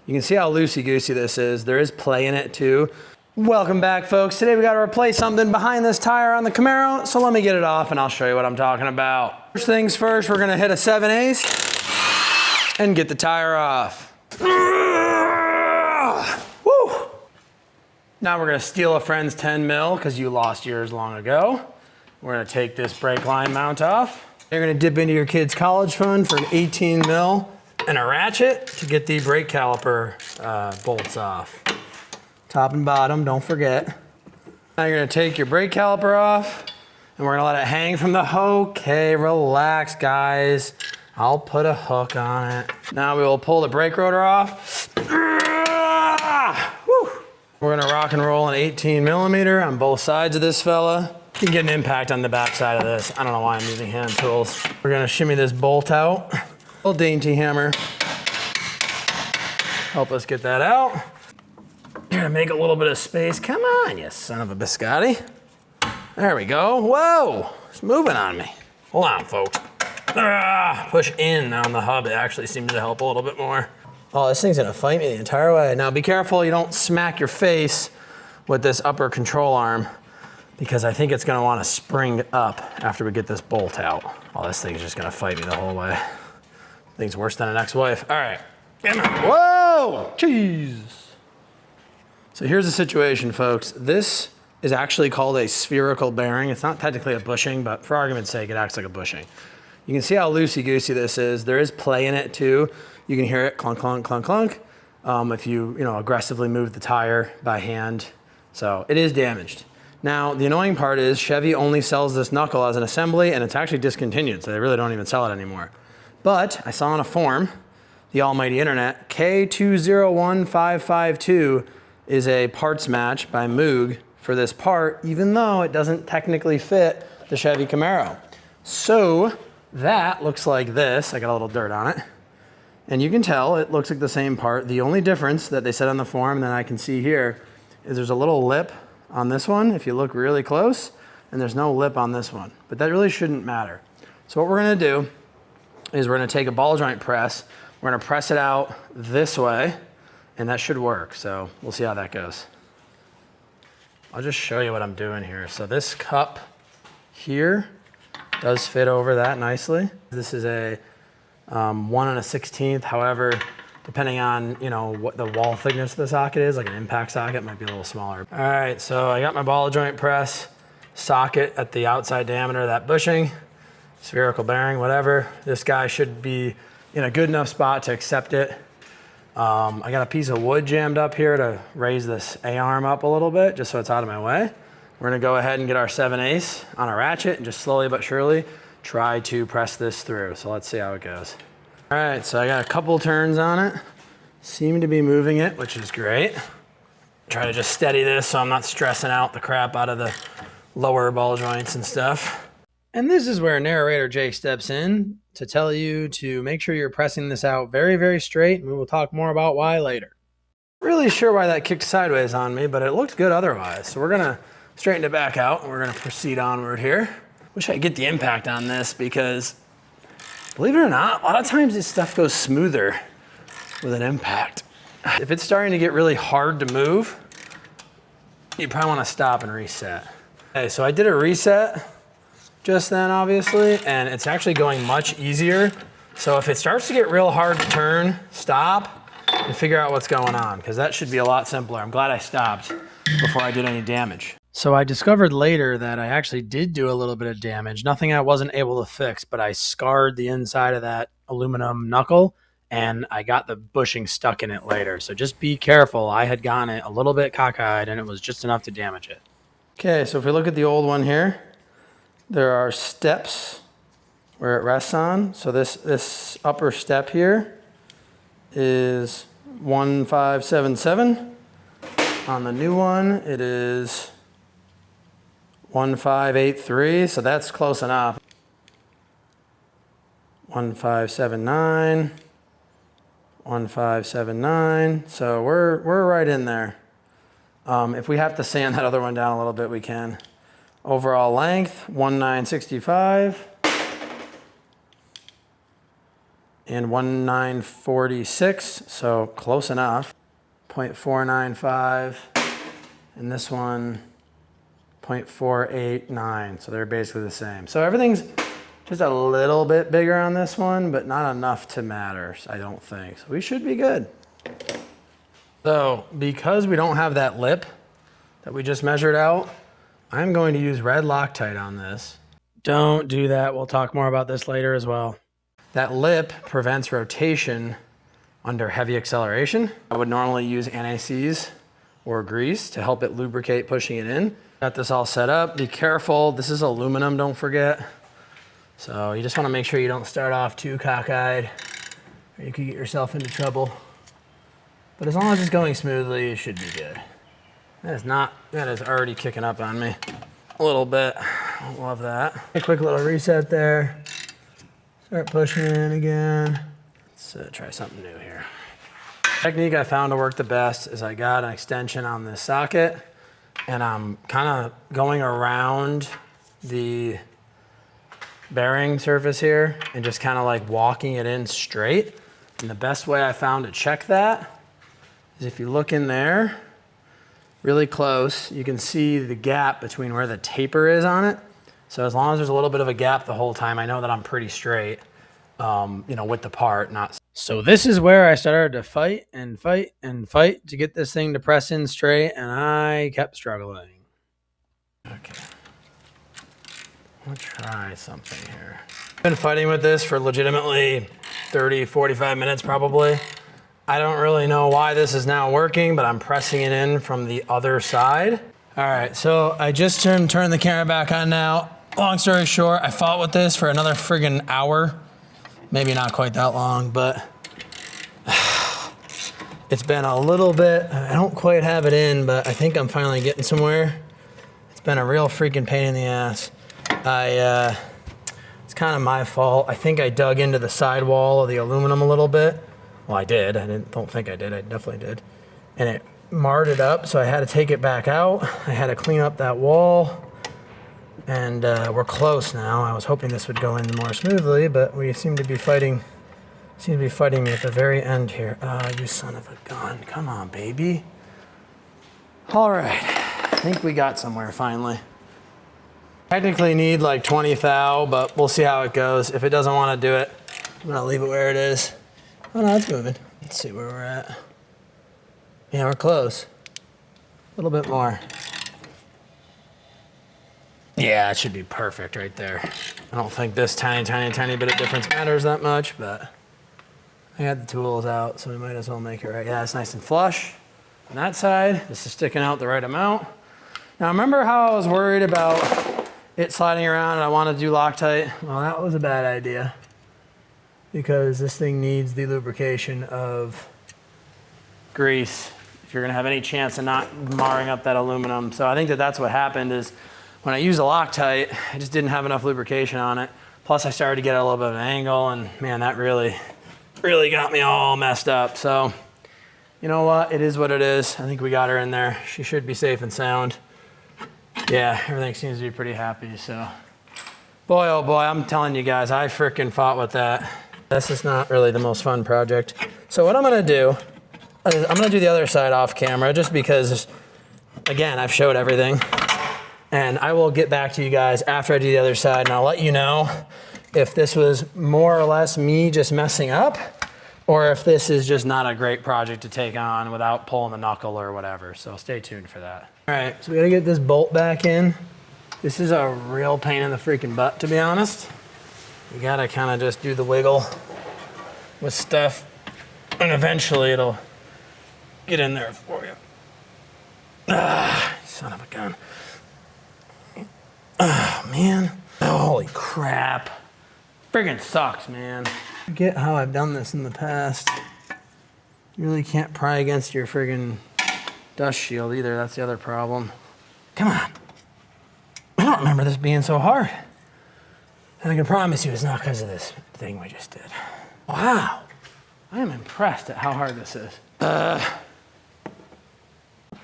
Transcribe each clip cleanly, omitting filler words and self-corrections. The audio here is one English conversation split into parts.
You can see how loosey-goosey this is. There is play in it too. Welcome back, folks. Today we got to replace something behind this tire on the Camaro, so let me get it off and I'll show you what I'm talking about. First things first, we're gonna hit a 7/8 and get the tire off. Woo! Now we're gonna steal a friend's 10 mil because you lost yours long ago. We're gonna take this brake line mount off. You're gonna dip into your kid's college fund for an 18 mil and a ratchet to get the brake caliper bolts off. Top and bottom, don't forget. Now you're gonna take your brake caliper off and we're gonna let it hang from the hook. Okay, relax, guys. I'll put a hook on it. Now we will pull the brake rotor off. Woo. We're gonna rock and roll an 18 millimeter on both sides of this fella. You can get an impact on the back side of this. I don't know why I'm using hand tools. We're gonna shimmy this bolt out. Little dainty hammer. Help us get that out. You're gonna make a little bit of space. Come on, you son of a biscotti. There we go. Whoa, it's moving on me. Hold on, folks. Push in on the hub. It actually seems to help a little bit more. Oh, this thing's gonna fight me the entire way. Now be careful you don't smack your face with this upper control arm because I think it's gonna wanna spring up after we get this bolt out. Oh, this thing's just gonna fight me the whole way. Thing's worse than an ex-wife. All right, come on. Whoa, jeez. So here's the situation, folks. This is actually called a spherical bearing. It's not technically a bushing, but for argument's sake, it acts like a bushing. You can see how loosey-goosey this is. There is play in it too. You can hear it clunk, clunk, clunk, clunk if you aggressively move the tire by hand. So it is damaged. Now, the annoying part is Chevy only sells this knuckle as an assembly and it's actually discontinued, so they really don't even sell it anymore. But I saw on a form, the almighty internet, K201552 is a parts match by MOOG for this part, even though it doesn't technically fit the Chevy Camaro. So that looks like this. I got a little dirt on it. And you can tell it looks like the same part. The only difference that they said on the form that I can see here is there's a little lip on this one if you look really close, and there's no lip on this one. But that really shouldn't matter. So what we're gonna do is we're gonna take a ball joint press, we're gonna press it out this way, and that should work. So we'll see how that goes. I'll just show you what I'm doing here. So this cup here does fit over that nicely. This is a 1/16. However, depending on what the wall thickness of the socket is, like an impact socket might be a little smaller. All right, so I got my ball joint press socket at the outside diameter of that bushing, spherical bearing, whatever. This guy should be in a good enough spot to accept it. I got a piece of wood jammed up here to raise this A-arm up a little bit, just so it's out of my way. We're gonna go ahead and get our 7/8 on a ratchet and just slowly but surely try to press this through. So let's see how it goes. All right, so I got a couple turns on it. Seem to be moving it, which is great. Try to just steady this so I'm not stressing out the crap out of the lower ball joints and stuff. And this is where narrator Jake steps in to tell you to make sure you're pressing this out very, very straight, and we will talk more about why later. Really sure why that kicked sideways on me, but it looked good otherwise. So we're gonna straighten it back out, and we're gonna proceed onward here. Wish I could get the impact on this because, believe it or not, a lot of times this stuff goes smoother with an impact. If it's starting to get really hard to move, you probably wanna stop and reset. Okay, so I did a reset just then, obviously, and it's actually going much easier. So if it starts to get real hard to turn, stop and figure out what's going on, because that should be a lot simpler. I'm glad I stopped before I did any damage. So I discovered later that I actually did do a little bit of damage. Nothing I wasn't able to fix, but I scarred the inside of that aluminum knuckle and I got the bushing stuck in it later. So just be careful. I had gotten it a little bit cockeyed and it was just enough to damage it. Okay, so if we look at the old one here, there are steps where it rests on. So this upper step here is 1577. On the new one, it is 1583, so that's close enough. 1579, 1579, so we're right in there. If we have to sand that other one down a little bit, we can. Overall length, 1965. and 1946, so close enough. 0.495, and this one 0.489, so they're basically the same. So everything's just a little bit bigger on this one, but not enough to matter, I don't think. So we should be good. So because we don't have that lip that we just measured out, I'm going to use red Loctite on this. Don't do that. We'll talk more about this later as well. That lip prevents rotation under heavy acceleration. I would normally use anti-seize or grease to help it lubricate pushing it in. Got this all set up. Be careful. This is aluminum, don't forget. So you just want to make sure you don't start off too cockeyed, or you could get yourself into trouble. But as long as it's going smoothly, it should be good. That is already kicking up on me a little bit. Love that. A quick little reset there. Start pushing in again. Let's try something new here. Technique I found to work the best is I got an extension on this socket and I'm kind of going around the bearing surface here and just kind of like walking it in straight. And the best way I found to check that is if you look in there really close, you can see the gap between where the taper is on it. So as long as there's a little bit of a gap the whole time, I know that I'm pretty straight, you know, with the part, not. So this is where I started to fight and fight and fight to get this thing to press in straight, and I kept struggling. Okay. I'll try something here. I've been fighting with this for legitimately 30, 45 minutes probably. I don't really know why this is now working, but I'm pressing it in from the other side. All right, so I just turned the camera back on now. Long story short, I fought with this for another friggin' hour. Maybe not quite that long, but it's been a little bit, I don't quite have it in, but I think I'm finally getting somewhere. It's been a real freaking pain in the ass. It's kind of my fault. I think I dug into the sidewall of the aluminum a little bit. Well, I did. Don't think I did. I definitely did. And it marred it up, so I had to take it back out. I had to clean up that wall. And we're close now. I was hoping this would go in more smoothly, but we seem to be fighting me at the very end here. You son of a gun. Come on, baby. All right. I think we got somewhere finally. Technically need like 20 thou, but we'll see how it goes. If it doesn't want to do it, I'm gonna leave it where it is. Oh no, it's moving. Let's see where we're at. Yeah, we're close. A little bit more. Yeah, it should be perfect right there. I don't think this tiny bit of difference matters that much, but I got the tools out, so we might as well make it right. Yeah, it's nice and flush on that side. This is sticking out the right amount. Now remember how I was worried about it sliding around and I want to do Loctite? Well, that was a bad idea, because this thing needs the lubrication of grease if you're gonna have any chance of not marring up that aluminum. So I think that that's what happened is when I used a Loctite, I just didn't have enough lubrication on it. Plus I started to get a little bit of an angle, and man, that really got me all messed up. So you know what, it is what it is. I think we got her in there. She should be safe and sound. Yeah, everything seems to be pretty happy, so. Boy, oh boy, I'm telling you guys, I frickin' fought with that. This is not really the most fun project. So what I'm gonna do is I'm gonna do the other side off camera, just because, again, I've showed everything. And I will get back to you guys after I do the other side, and I'll let you know if this was more or less me just messing up, or if this is just not a great project to take on without pulling the knuckle or whatever. So stay tuned for that. All right, so we gotta get this bolt back in. This is a real pain in the freaking butt, to be honest. You gotta kind of just do the wiggle with stuff, and eventually it'll get in there for you. Ah, son of a gun. Oh, man. Holy crap. Friggin' sucks, man. I forget how I've done this in the past. You really can't pry against your friggin' dust shield either. That's the other problem. Come on. I don't remember this being so hard. And I can promise you it's not because of this thing we just did. Wow. I am impressed at how hard this is. All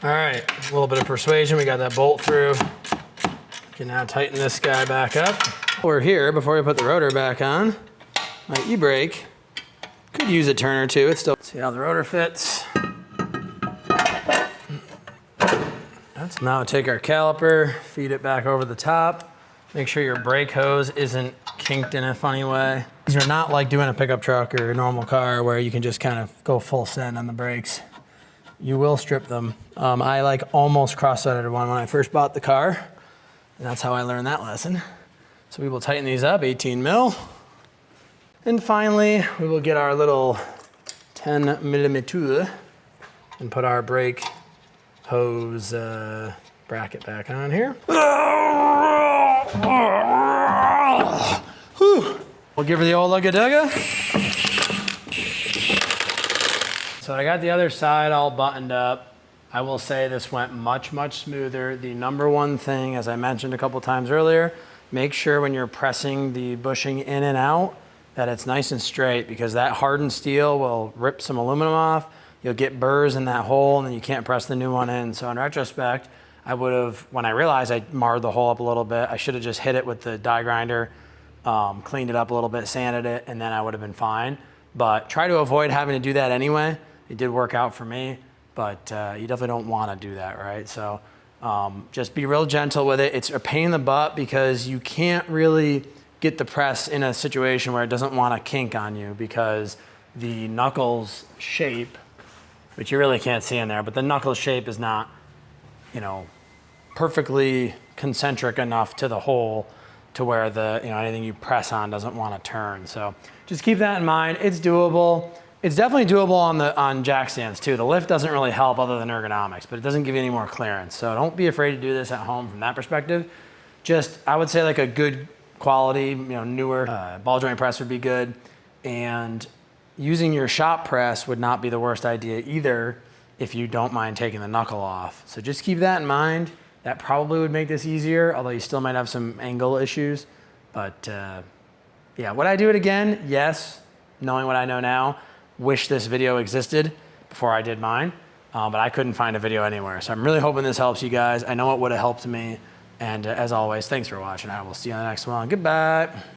right, a little bit of persuasion. We got that bolt through. Can now tighten this guy back up. We're here, before we put the rotor back on, my e-brake Could use a turn or two. It's still, see how the rotor fits. Let's now take our caliper, feed it back over the top. Make sure your brake hose isn't kinked in a funny way. These are not like doing a pickup truck or a normal car where you can just kind of go full send on the brakes. You will strip them. I like almost cross-threaded one when I first bought the car, and that's how I learned that lesson. So we will tighten these up, 18 mil. And finally, we will get our little 10 millimeter and put our brake hose bracket back on here. Whew. We'll give her the old ugga-dugga. So I got the other side all buttoned up. I will say this went much, much smoother. The number one thing, as I mentioned a couple times earlier, make sure when you're pressing the bushing in and out that it's nice and straight, because that hardened steel will rip some aluminum off. You'll get burrs in that hole and then you can't press the new one in. So in retrospect, I would have, when I realized I marred the hole up a little bit, I should have just hit it with the die grinder, cleaned it up a little bit, sanded it, and then I would have been fine. But try to avoid having to do that anyway. It did work out for me, but you definitely don't want to do that, right? So just be real gentle with it. It's a pain in the butt because you can't really get the press in a situation where it doesn't want to kink on you, because the knuckles shape, which you really can't see in there, but the knuckle shape is not, you know, perfectly concentric enough to the hole to where the, you know, anything you press on doesn't want to turn. So just keep that in mind. It's doable. It's definitely doable on jack stands too. The lift doesn't really help other than ergonomics, but it doesn't give you any more clearance. So don't be afraid to do this at home from that perspective. Just, I would say like a good quality, you know, newer ball joint press would be good. And using your shop press would not be the worst idea either if you don't mind taking the knuckle off. So just keep that in mind. That probably would make this easier, although you still might have some angle issues. But yeah, would I do it again? Yes, knowing what I know now. Wish this video existed before I did mine, but I couldn't find a video anywhere. So I'm really hoping this helps you guys. I know it would have helped me. And as always, thanks for watching. I will see you on the next one. Goodbye.